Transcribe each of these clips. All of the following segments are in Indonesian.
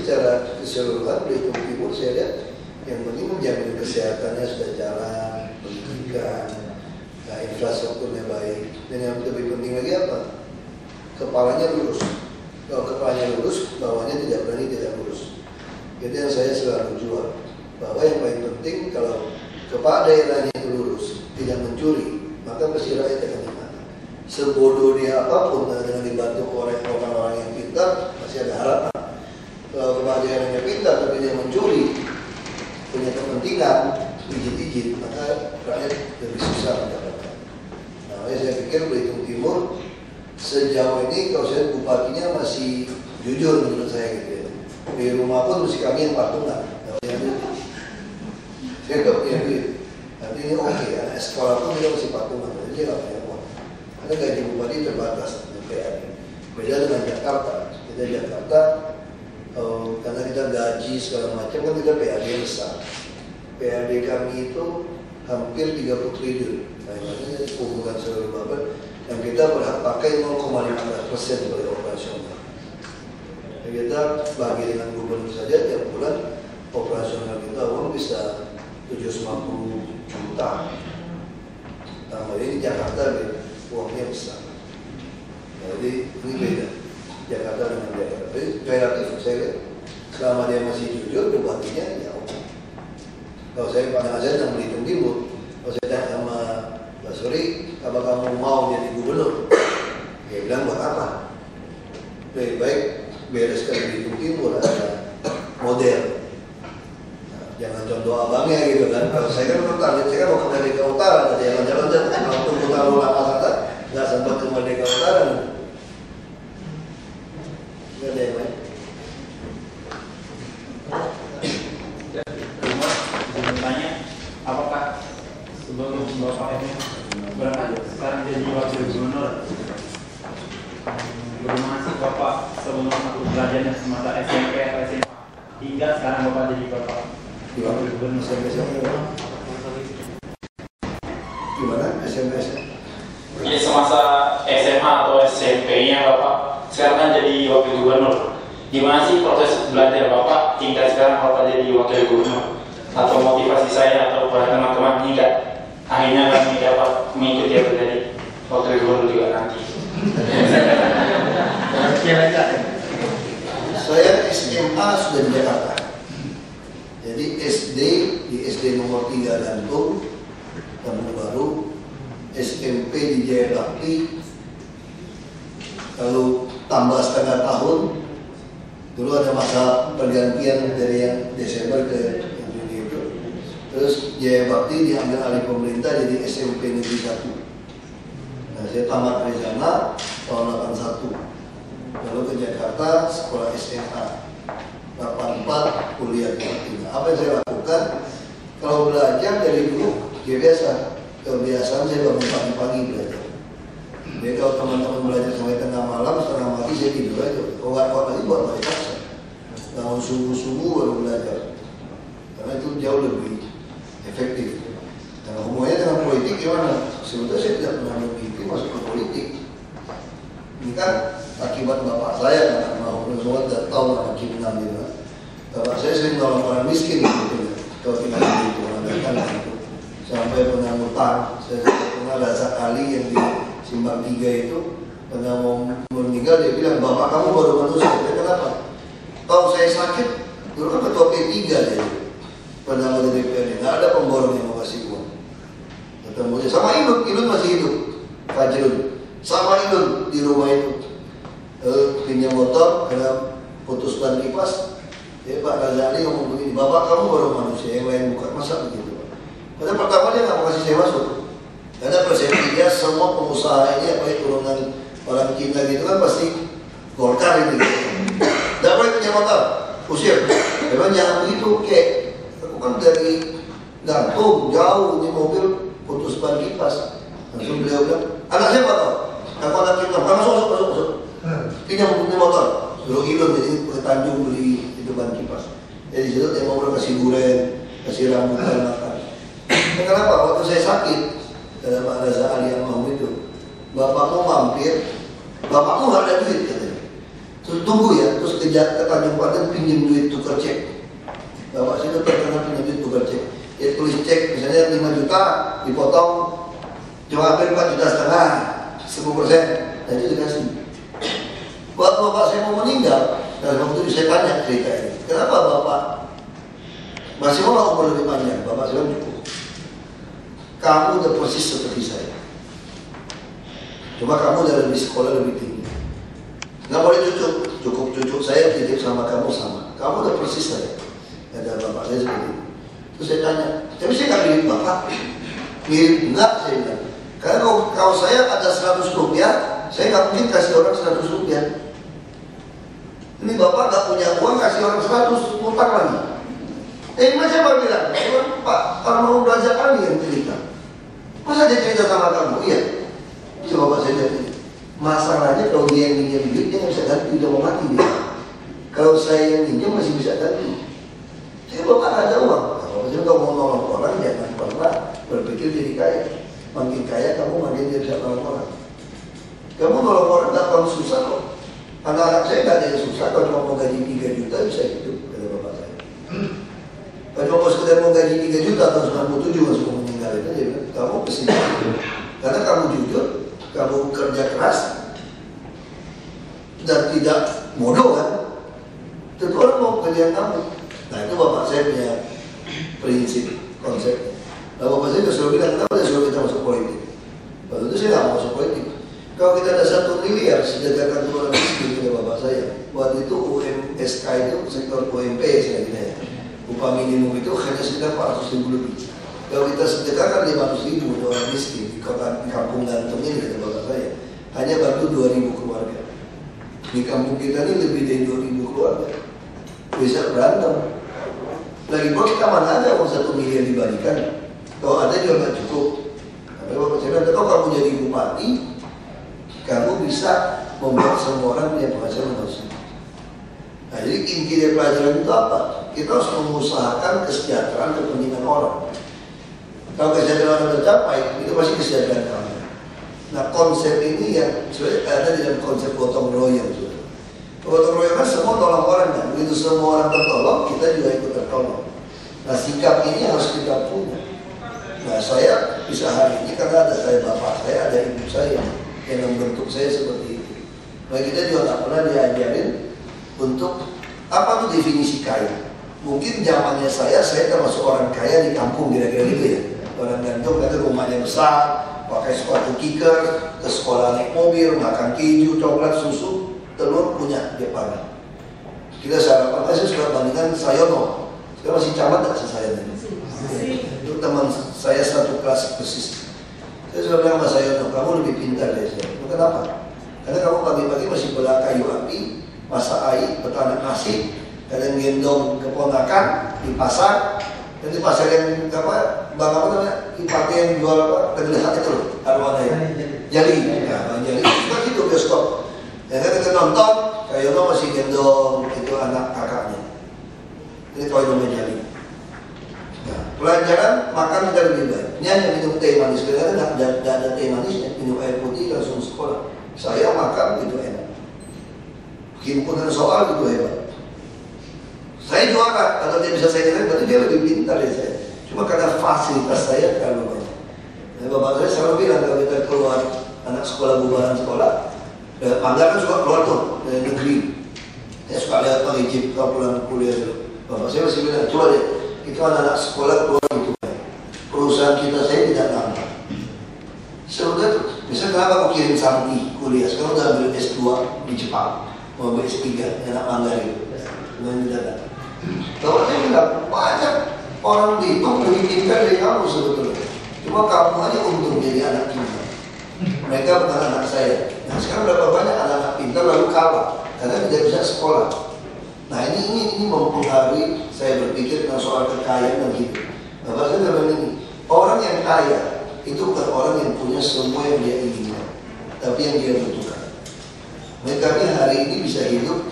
Secara keseluruhan Belitung Timur saya lihat yang penting Dan yang lebih penting lagi apa? Kepalanya lurus. Kalau kepalanya lurus, bawahnya tidak berani tidak lurus. Itu yang saya selalu jual. Bahwa yang paling penting kalau kepala daerahnya itu lurus, tidak mencuri, maka pasti rakyat akan dimana. Sebodoh dia apapun, dengan dibantu oleh orang-orang yang pintar, masih ada harapan. Kalau kepala daerahnya pintar tapi dia mencuri, punya kepentingan, izin-izin, maka rakyat lebih susah mendapatkan. Nah, saya pikir Belitung Timur sejauh ini kalau saya bupatinya masih jujur menurut saya gitu ya. Di rumah pun mesti kami yang patungan. Saya nggak punya duit. Nanti ini oke, anak sekolah pun dia masih patungan. Jadi dia nggak punya uang. Karena gaji bupati terbatas dengan PAD. Beda dengan Jakarta. Kita Jakarta karena kita gaji segala macam kan kita PAD besar. PAD kami itu hampir 30 triliun. Nah, ini hubungan seluruh bapak. Yang kita berhak pakai 0,15% sebagai operasional. Kita bagi dengan gubernur saja tiap bulan operasional kita uang bisa 750 juta. Tambah ini Jakarta uangnya besar. Jadi ini beda Jakarta dengan daerah. Jadi relatif saya lihat selama dia masih jujur bupatinya ya oke. Kalau saya pandang aja yang Belitung Timur, kalau saya tanya sama Pak Suri, apa kamu mau jadi gubernur? Dia bilang buat apa? Lebih baik bereskan Belitung Timur ada model. Nah, jangan contoh abangnya gitu kan. Kalau saya kan target saya kan mau ke Merdeka Utara, tadi jalan-jalan kalau tunggu terlalu lama sana nggak sempat ke Merdeka Utara. Nggak ada yang lain. Tanya, apakah sebelum Bapak ini berangkat sekarang jadi wakil gubernur, bagaimana sih Bapak sebelum aku belajarnya semasa SMP atau SMA hingga sekarang Bapak jadi Bapak wakil gubernur? Gimana SMS? Jadi semasa SMA atau SMP-nya Bapak sekarang kan jadi wakil gubernur. Gimana sih proses belajar Bapak hingga sekarang Bapak jadi wakil gubernur? Atau motivasi saya atau para teman-teman hingga akhirnya kami dapat mengikuti apa jadi wakil gubernur juga nanti. Saya SMA sudah di Jakarta. Jadi SD di SD nomor 3 Gantung, Kampung Baru, SMP di Jaya Bakti. Lalu tambah setengah tahun, dulu ada masa pergantian dari yang Desember ke Juni itu. Terus Jaya Bakti diambil alih pemerintah jadi SMP Negeri 1. Nah, saya tamat dari sana tahun 81. Lalu ke Jakarta sekolah SMA. 84 kuliah di Jakarta. Apa yang saya lakukan? Kalau belajar dari dulu, ya biasa. Kebiasaan saya bangun pagi-pagi belajar. Jadi kalau teman-teman belajar sampai tengah malam, setengah mati saya tidur aja. Kalau nggak kuat lagi buat balik paksa. Bangun subuh-subuh baru belajar. Karena itu jauh lebih efektif. Nah, hubungannya dengan politik gimana? Sebetulnya saya tidak pernah berpikir masuk ke politik. Ini kan akibat bapak saya kan, mau semua tidak tahu anak Cina gitu. Bapak saya sering nolong orang miskin gitu. Kalau tinggal di itu, gitu. Sampai pernah ngutang. Saya pernah rasa kali yang di Simpang 3 itu pernah mau meninggal, dia bilang bapak kamu baru manusia. Dia kenapa? Kalau saya sakit, dulu kan ketua P3 dia. Pernah ada DPR, nggak ada pemborong yang mau kasih uang. Ketemu dia sama Inun masih hidup, Fajrul, sama Inun di rumah itu. Pinjam motor karena putus ban kipas. Ya Pak Razali ngomong begini, bapak kamu baru manusia, yang lain bukan, masa begitu? Karena pertama dia nggak mau kasih saya masuk. Karena persepsi dia semua pengusaha ini apa turunan orang Cina gitu kan pasti Golkar ini. Tidak boleh punya motor, usir. Memang jangan begitu, kek. Aku kan dari Gantung jauh ini mobil putus ban kipas. Langsung beliau bilang, anak saya motor, aku anak kita, masuk. Pinjam motor, dulu Ilun jadi ke Tanjung beli itu ban kipas. Jadi situ dia mau kasih duren, kasih rambutan makan. Nah, kenapa? Waktu saya sakit, kata Pak Raza Ali yang mau itu, bapakmu mampir, bapakmu nggak ada duit katanya. Terus tunggu ya, terus ke Tanjung Pandan pinjam duit tukar cek. Bapak saya itu terkenal pinjam duit tukar cek. Dia tulis cek misalnya 5 juta, dipotong cuma hampir 4,5 juta. 1000%, nah itu dikasih. Waktu bapak saya mau meninggal, dan waktu itu saya tanya cerita ini, kenapa bapak masih mau umur lebih panjang? Bapak saya cukup. Kamu udah persis seperti saya. Cuma kamu udah lebih sekolah lebih tinggi. Nggak boleh cukup cucu saya titip sama kamu sama. Kamu udah persis saya. Ada bapak saya seperti itu. Terus saya tanya, tapi saya nggak mirip bapak. Mirip enggak, saya bilang. Karena kalau saya ada 100 rupiah, saya nggak mungkin kasih orang 100 rupiah. Ini bapak nggak punya uang, kasih orang 100, utang lagi. Ini siapa bilang? Pak, orang mau belajar kali yang cerita. Masa dia cerita sama kamu? Iya. Coba bapak saya jadi. Masalahnya kalau dia yang minjem duit, dia nggak bisa ganti, udah mau mati dia. Kalau saya yang minjem masih bisa ganti. Saya bapak nggak ada uang. Kalau mau nolong orang, jangan pernah berpikir jadi kaya. Makin kaya kamu makin dia bisa nolong orang. Kamu nolong orang nggak perlu susah kok. Anak-anak saya nggak ada yang susah. Kalau cuma mau gaji 3 juta bisa hidup, kata bapak saya. Kalau cuma sekedar mau gaji 3 juta atau 97 langsung mau meninggal itu, dia bilang, kamu kesini. Karena kamu jujur, kamu kerja keras dan tidak bodoh kan. Tentu orang mau kerjaan kamu. Nah itu bapak saya punya prinsip konsepnya. Nah bapak saya selalu bilang, kenapa dia selalu kita masuk politik? Waktu itu saya nggak mau masuk politik. Kalau kita ada 1 miliar sejajarkan orang miskin oleh bapak saya. Waktu itu UMSK itu sektor UMP saya kira ya. Upah minimum itu hanya sekitar 400.000 lebih. Kalau kita sedekahkan 500.000 untuk orang miskin di kota, di kampung Gantung ini kata bapak saya, hanya bantu 2.000 keluarga. Di kampung kita ini lebih dari 2.000 keluarga. Bisa berantem. Lagi pula kita mana ada uang 1 miliar dibalikan. Kalau ada juga nggak cukup. Tapi bapak saya bilang, kalau kamu jadi bupati, kamu bisa membuat semua orang punya penghasilan harusnya. Nah, jadi inti dari pelajaran itu apa? Kita harus mengusahakan kesejahteraan kepentingan orang. Kalau kesejahteraan orang tercapai, itu pasti kesejahteraan kamu. Nah, konsep ini yang sebenarnya ada di dalam konsep gotong royong. Gotong royong kan semua tolong orang kan. Begitu semua orang tertolong, kita juga ikut tertolong. Nah, sikap ini harus kita punya. Nah, saya bisa hari ini karena ada saya bapak saya, ada ibu saya yang membentuk saya seperti itu. Nah, kita juga nggak pernah diajarin untuk apa tuh definisi kaya. Mungkin zamannya saya termasuk orang kaya di kampung kira-kira gitu ya. Orang Gantung kata rumahnya besar, pakai sepatu kicker, ke sekolah naik mobil, makan keju, coklat, susu, telur punya dia pakai. Kita sarapan, saya sudah bandingkan Sayono. Sekarang masih camat nggak sih saya ini? Itu teman saya satu kelas persis. Saya sudah bilang sama Sayono, kamu lebih pintar dari saya. Kenapa? Karena kamu pagi-pagi masih bela kayu api, masak air, bertanak nasi, kadang gendong keponakan di pasar. Dan di pasar yang apa, bang apa namanya, Ipati yang jual apa, kegedean itu loh, arwana ya, jali, ya bang jali, itu itu bioskop. Ya kan kita nonton, Kayono masih gendong itu anak kakaknya. Ini kalau itu jali. Nah, pelajaran makan kita lebih baik. Ini hanya minum teh manis, karena tidak ada teh manisnya, minum air putih langsung sekolah. Saya makan itu enak. Himpunan soal itu hebat. Saya juara, kalau dia bisa saya kira berarti dia lebih pintar dari saya. Cuma karena fasilitas saya terlalu banyak. Nah, bapak saya selalu bilang kalau kita keluar anak sekolah bubaran sekolah, Pangga kan suka keluar tuh dari negeri. Saya suka lihat Bang Ijib kalau pulang kuliah dulu. Bapak saya masih bilang, coba deh, itu anak sekolah keluar itu. Perusahaan kita saya tidak nambah. Sebenarnya tuh, misalnya kenapa aku kirim Santi kuliah? Sekarang udah ambil S2 di Jepang, mau ambil S3, anak Mangga itu. Dengan tidak. Bapak saya bilang, banyak orang di itu lebih pintar dari kamu sebetulnya. Cuma kamu aja untung jadi anak kita. Mereka bukan anak saya. Nah sekarang berapa banyak anak-anak pintar lalu kalah karena tidak bisa sekolah. Nah ini mempengaruhi saya berpikir tentang soal kekayaan dan hidup. Bapak saya bilang ini, orang yang kaya itu bukan orang yang punya semua yang dia inginkan, tapi yang dia butuhkan. Mereka hari ini bisa hidup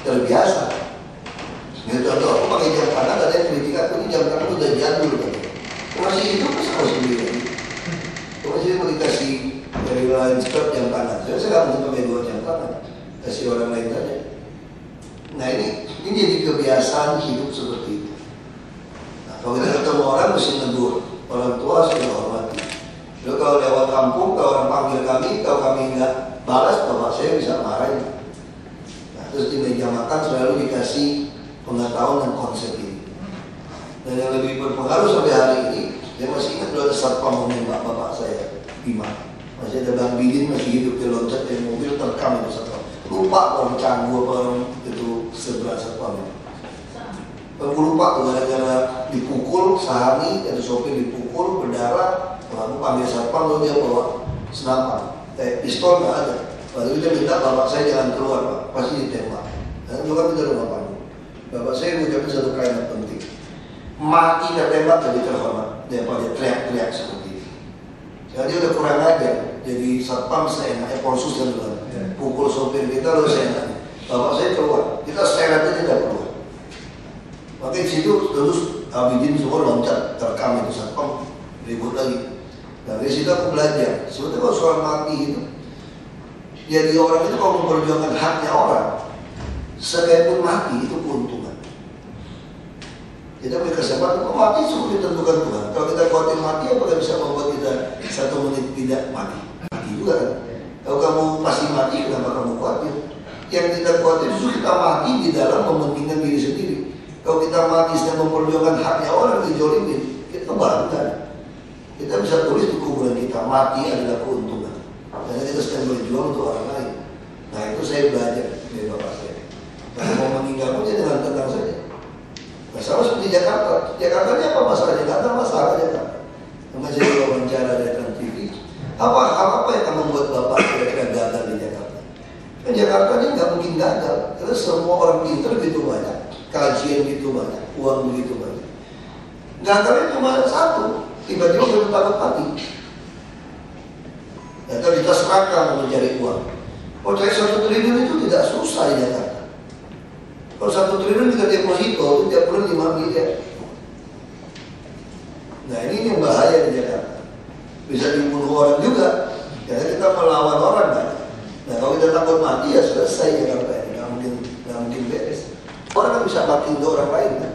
terbiasa. Ya contoh, aku pakai jam tangan, ada yang kritik aku, ini jam tangan udah jadul kan. Masih hidup sama sendiri. Masih mau dikasih dari lain strap jam tangan. Saya nggak mungkin pakai 2 jam tangan. Kasih orang lain saja. Nah ini jadi kebiasaan hidup seperti itu. Nah, kalau kita ketemu orang mesti negur. Orang tua sudah hormati. Lalu kalau lewat kampung, kalau orang panggil kami, kalau kami nggak balas, bapak saya bisa marahin. Nah, terus di meja makan selalu dikasih pengetahuan dan konsep ini. Dan yang lebih berpengaruh sampai hari ini, saya masih ingat dulu ada satpam menembak bapak saya, Bima. Masih ada Bang Bidin masih hidup, dia loncat dari mobil terekam itu satpam. Lupa orang canggu apa orang itu sebelah satpam itu. Aku lupa tuh gara-gara dipukul, sehari, ada sopir dipukul, berdarah. Aku panggil satpam, lalu dia bawa senapan, pistol nggak ada. Lalu dia minta bapak saya jangan keluar pak, pasti ditembak. Dan itu kan tidak rumah panggung. Bapak saya mengucapkan satu kalimat penting. Mati tertembak jadi terhormat daripada teriak-teriak seperti ini. Jadi dia udah kurang ajar. Jadi satpam seenaknya, Polsus dan luar. Pukul sopir kita lalu seenaknya. Bapak saya keluar, kita seenaknya tidak keluar. Maka di situ terus Abidin semua loncat terekam itu satpam ribut lagi. Nah dari situ aku belajar. Sebetulnya kalau soal mati itu, jadi orang itu kalau memperjuangkan haknya orang, sekalipun mati itu keuntungan. Kita punya kesempatan, kalau mati sudah ditentukan Tuhan. Kalau kita khawatir mati, apakah bisa membuat kita 1 menit tidak mati? Mati juga kan. Kalau kamu pasti mati, kenapa kamu khawatir? Yang kita khawatir justru kita mati di dalam mementingkan diri sendiri. Kalau kita mati sedang memperjuangkan haknya orang dijolimin, kita bangga. Kita bisa tulis di kuburan kita, mati adalah keuntungan. Karena kita sedang berjuang untuk orang lain. Nah itu saya belajar dari bapak saya. Kalau mau meninggal pun dengan tenang saja. Nah sama seperti Jakarta. Jakarta ini apa masalahnya? Tidak ada masalah Jakarta. Sama saya wawancara dari TV. Apa yang akan membuat bapak kira-kira gagal di Jakarta? Kan Jakarta ini nggak mungkin gagal. Karena semua orang pintar gitu banyak, kajian gitu banyak, uang begitu banyak. Gagalnya cuma satu. Tiba-tiba bertakut mati. Dan kita serahkan mencari uang. Kalau cari 1 triliun itu tidak susah di Jakarta. Kalau 1 triliun kita deposito itu tiap bulan 5 miliar. Nah ini yang bahaya di Jakarta. Bisa dibunuh orang juga. Karena kita melawan orang kan. Nah kalau kita takut mati ya selesai Jakarta ini. Nggak mungkin beres. Orang kan bisa mati untuk orang lain kan.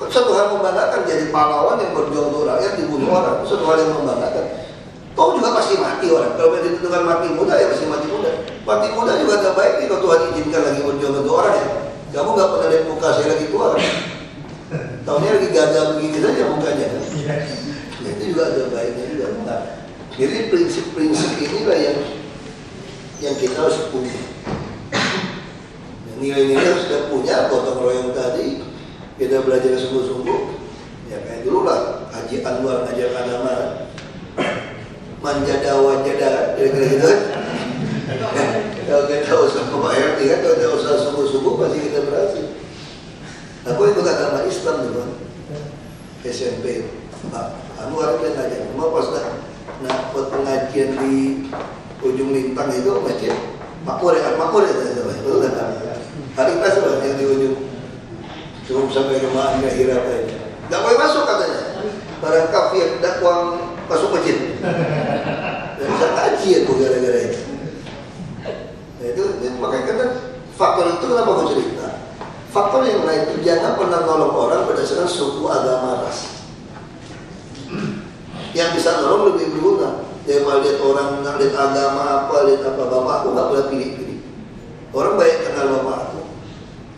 Satu hal membanggakan jadi pahlawan yang berjuang untuk rakyat dibunuh orang. Satu hal yang membanggakan. Toh juga pasti mati orang. Kalau ditentukan mati muda ya pasti mati muda. Mati muda juga tak baik kalau Tuhan izinkan lagi berjuang untuk orang ya. Kamu nggak pernah lihat muka saya lagi tua kan? Tahunnya lagi gagal begini saja mukanya kan? Ya, itu juga ada baiknya juga. Nah, jadi prinsip-prinsip inilah yang kita harus punya. Nilai-nilai harus kita punya. Gotong royong tadi. Kita belajar sungguh-sungguh, ya kayak dulu lah, Haji Anwar ngajar agama, manja dawa jada, kira-kira gitu. Kalau kita usaha membayar, kan kalau kita usaha sungguh-sungguh pasti kita berhasil. Aku ikut agama Islam dulu, SMP, Pak Anwar itu ngajar. Cuma pas dapat pengajian di ujung Lintang itu masjid Makmur ya, itu kan hari kelas yang di ujung. Cukup sampai rumah akhir apa ini. Tidak boleh masuk katanya. Barang kafir dakwang masuk masjid. Dan bisa kaji aku gara-gara itu. Nah itu makanya kan faktor itu kenapa aku cerita. Faktor yang lain itu jangan pernah nolong orang berdasarkan suku, agama, ras. Yang bisa nolong lebih berguna. Daripada lihat orang lihat agama apa, lihat apa. Bapak aku nggak boleh pilih-pilih. Orang banyak kenal bapak aku.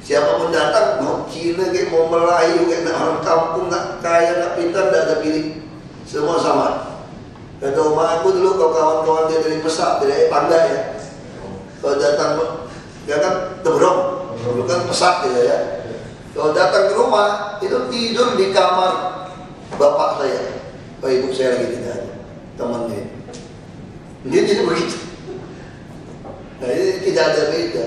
Siapapun datang, mau Cina, kayak mau Melayu, kayak orang kampung, nggak kaya, nggak pintar, nggak ada pilih, semua sama. Kata rumah aku dulu, kalau kawan-kawan dia dari Pesak, dari Panda ya, kalau datang, dia kan Tebrong, dulu kan Pesak gitu ya. Kalau datang ke rumah, itu tidur di kamar bapak saya, ibu saya lagi tidak ada, temannya. Dia jadi begitu. Nah ini tidak ada beda.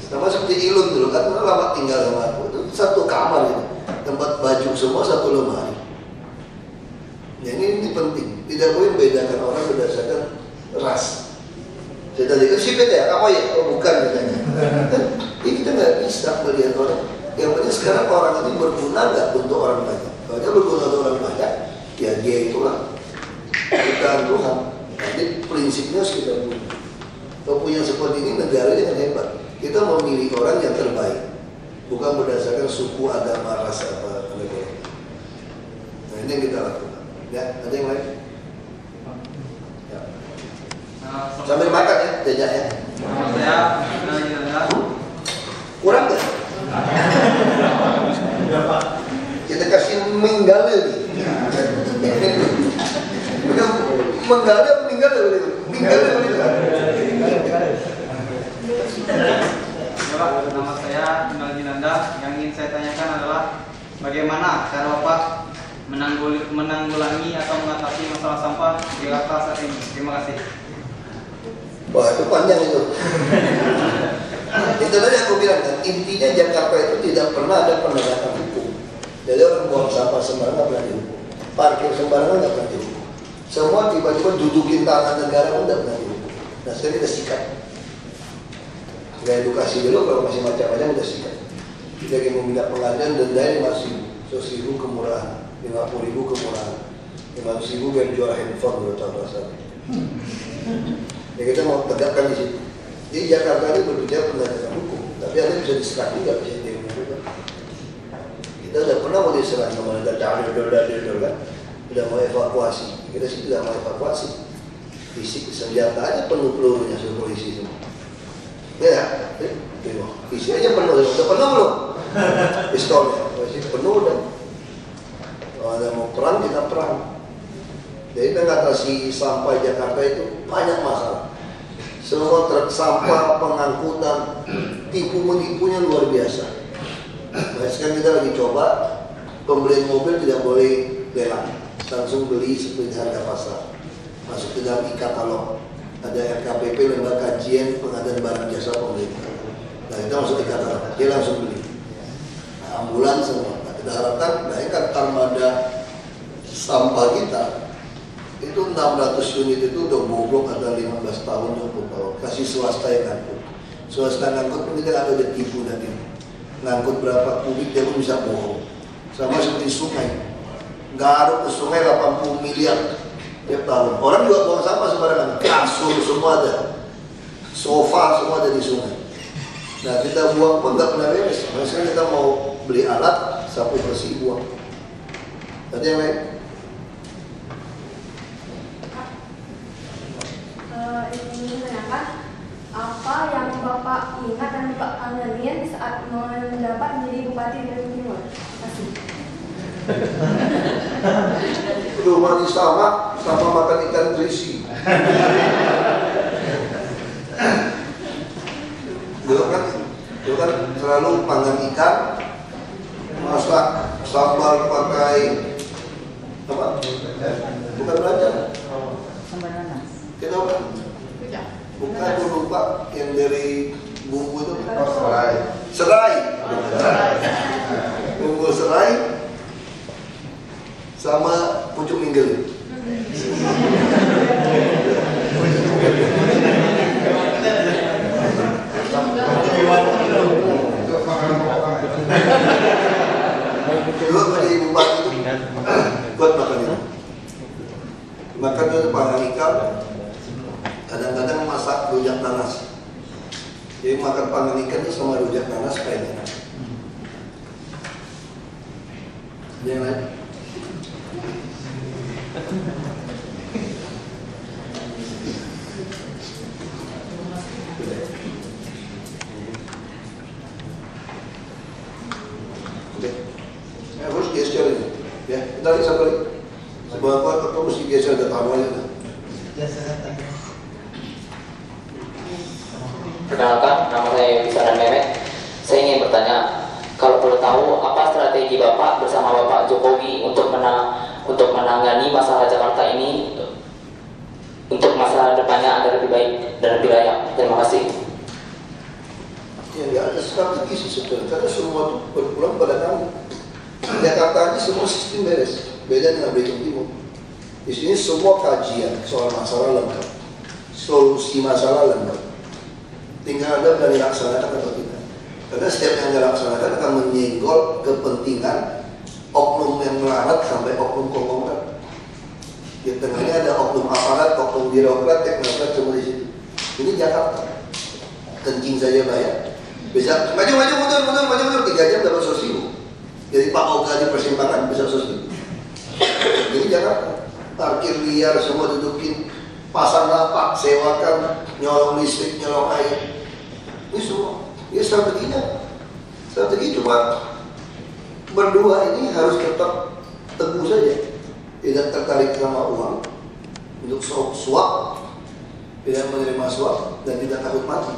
Sama seperti Ilun dulu kan lama tinggal sama aku itu satu kamar itu, tempat baju semua satu lemari. Ya ini penting, tidak boleh membedakan orang berdasarkan ras. Saya tadi kan si beda, kamu ya, oh bukan katanya. Ini kita nggak bisa melihat orang. Yang penting sekarang orang ini berguna nggak untuk orang banyak. Kalau dia berguna untuk orang banyak, ya dia itulah ciptaan Tuhan. Jadi prinsipnya harus kita punya. Kalau punya seperti ini negara yang hebat. Kita memilih orang yang terbaik, bukan berdasarkan suku, agama, ras apa negara. Nah ini yang kita lakukan. Ya, ada yang lain? Ya. Sambil makan ya, jajak ya. Saya Anda. Kurang nggak? Kita kasih menggale nih. Menggale Ya Pak, nama saya Imal Ginanda. Yang ingin saya tanyakan adalah bagaimana cara Bapak menanggulangi atau mengatasi masalah sampah di Jakarta saat ini? Terima kasih. Wah, itu panjang itu. Itu tadi aku bilang kan, intinya Jakarta itu tidak pernah ada penegakan hukum. Jadi orang buang sampah sembarangan nggak pernah dihukum, parkir sembarangan nggak pernah dihukum. Semua tiba-tiba dudukin tanah negara nggak pernah dihukum. Nah sekarang kita sikat. Kita edukasi dulu, kalau masih macam-macam kita sikat. Kita ingin meminta pengadilan dendanya masih 100.000 kemurahan, 50.000 kemurahan, 500.000 biar jual handphone dulu tahun rasanya. Ya kita mau tegakkan di situ. Di Jakarta ini berbicara penegakan hukum, tapi ada bisa diserang juga presiden. Kita sudah pernah mau diserang sama negara kan, sudah mau evakuasi. Kita sih tidak mau evakuasi. Fisik senjata aja penuh pelurunya suruh polisi semua. Ya, isi aja penuh. Sudah penuh belum? Pistolnya, isi penuh dan kalau ada mau perang kita perang. Jadi mengatasi sampah Jakarta itu banyak masalah. Semua truk sampah, pengangkutan, tipu-menipunya luar biasa. Nah, sekarang kita lagi coba pembelian mobil tidak boleh lelang, langsung beli seperti harga pasar. Masuk ke dalam e-katalog. Ada RKPP, Lembaga Kajian Pengadaan Barang Jasa Pemerintah. Nah itu masuk e-katalog, dia langsung beli. Nah, ambulans semua. Nah, kita harapkan, nah ini kan armada sampah kita itu 600 unit itu udah bobrok ada 15 tahun 20 tahun. Kasih swasta yang ngangkut. Swasta ngangkut pun kita nggak ada tipu nanti. Ngangkut berapa kubik dia pun bisa bohong. Sama seperti sungai. Garuk ke sungai 80 miliar tiap tahun. Orang juga buang sampah sembarangan. Kasur semua ada. Sofa semua ada di sungai. Nah kita buang pun nggak pernah beres. Misalnya kita mau beli alat sapu bersih buang. Ada yang lain? Ingin menanyakan apa yang Bapak ingat dan Bapak kangenin saat mendapat menjadi Bupati Belitung Timur? Terima kasih. Rumah di sama makan ikan terisi. Dulu kan selalu panggang ikan, masak sambal pakai apa? Bukan belajar. Sambal nanas. Kenapa? Bukan, aku lupa yang dari bumbu itu. Serai. Bumbu serai sama pucuk minggel. Dulu pada ibu bupati itu buat makan itu. Makan itu panggang ikan. Kadang-kadang masak rujak nanas. Jadi makan panggang ikan itu sama rujak nanas kayak enak. Yang lain? Oke. Harus geser ini. Ya, kita lihat satu lagi. Sebab apa kita mesti geser datang aja. Perkenalkan, nama saya Bisaran Mehmet. Saya ingin bertanya, kalau boleh tahu apa strategi Bapak bersama Bapak Jokowi untuk menangani masalah Jakarta ini untuk masa depannya agar lebih baik dan lebih layak. Terima kasih. Ya nggak ada strategi sih sebetulnya, karena semua itu berpulang pada kami. Jakarta ini semua sistem beres, beda dengan Belitung Timur. Di sini semua kajian soal masalah lengkap, solusi masalah lengkap. Tinggal ada dari laksanakan atau tidak. Karena setiap yang dilaksanakan akan menyenggol kepentingan oknum yang melarat sampai oknum konglomerat. Di tengahnya ada oknum aparat, oknum birokrat, teknokrat semua di situ. Ini Jakarta. Kencing saja bayar. Bisa maju mundur 3 jam dapat 100.000. Jadi Pak Oga di persimpangan bisa 100.000. Ini Jakarta. parkir liar semua dudukin, pasang lapak, sewakan, nyolong listrik, nyolong air. Ini semua, ini strateginya. Strategi cuma berdua ini harus tetap teguh saja, tidak tertarik sama uang untuk suap, tidak menerima suap dan tidak takut mati.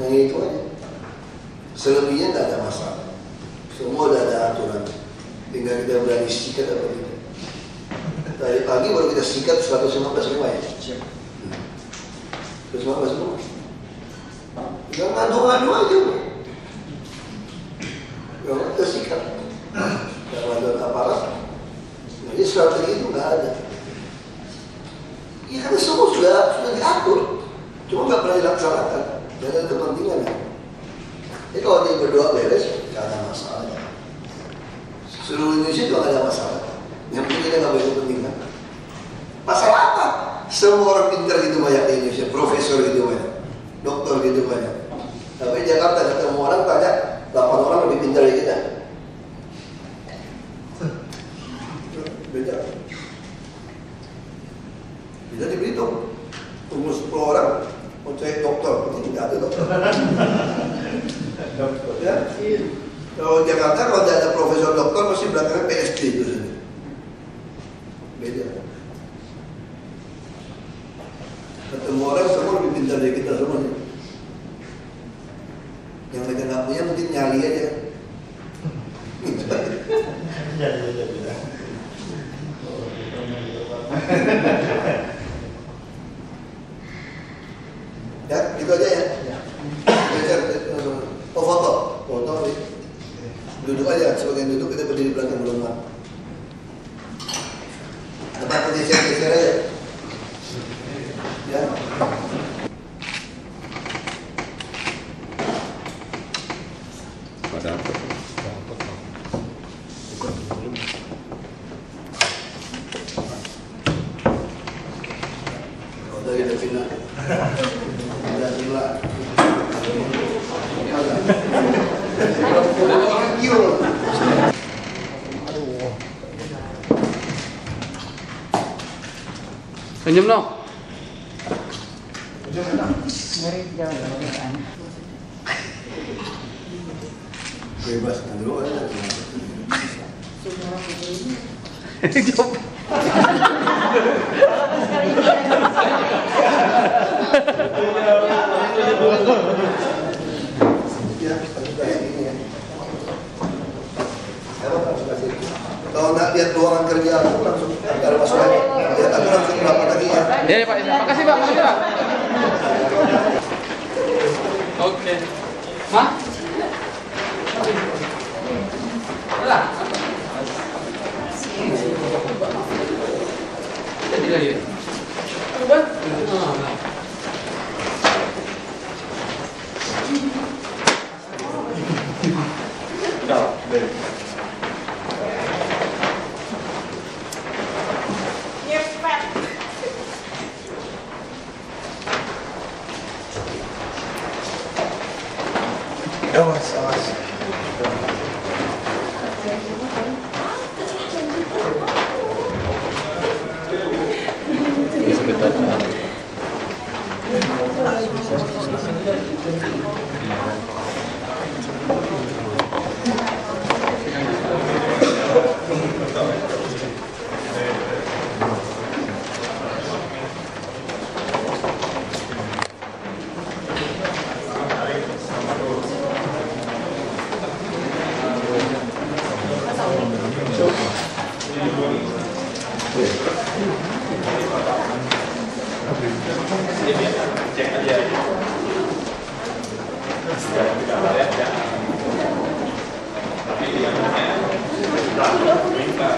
Nah itu aja. Selebihnya tidak ada masalah. Semua sudah ada aturan. Tinggal kita berani sikat atau tidak. Tadi pagi baru kita sikat 115 rumah ya. 115 rumah. Tinggal ngadu-ngadu aja. Kalau kita sikat, tidak ada aparat. Jadi strategi itu nggak ada. Ya karena semua sudah diatur, cuma nggak pernah dilaksanakan. Dan ada kepentingannya. Jadi kalau dia berdoa beres, nggak ada masalah. Seluruh Indonesia juga nggak ada masalah. Yang penting kita nggak boleh kepentingan. Masalah apa? Semua orang pintar gitu banyak di Indonesia, profesor gitu banyak, dokter gitu banyak. Tapi Jakarta ketemu orang tanya, 8 orang lebih pintar dari kita. Beda. Beda di Belitung. Umur 10 orang mau cari dokter, ini nggak ada dokter. Ya? Kalau Jakarta kalau tidak ada profesor dokter pasti belakangnya PhD itu saja. Beda. Ketemu orang semua lebih pintar dari kita semua. Yang mereka nggak punya mungkin nyali aja. Ya, gitu aja ya. Oh foto nih. Duduk aja, sebagian duduk kita berdiri belakang rumah. Tempat geser aja. Ya. Senyum dong. Mari jalan-jalan. Bebas dulu aja. Kalau nggak lihat ruangan kerja aku langsung ada masalah. Lihat aku langsung berapa tadi ya. Ya Pak, makasih Pak, makasih Pak. Oke. Hah? Lah. Jadi lagi. Coba. Awas. Cek aja. Tapi yang minta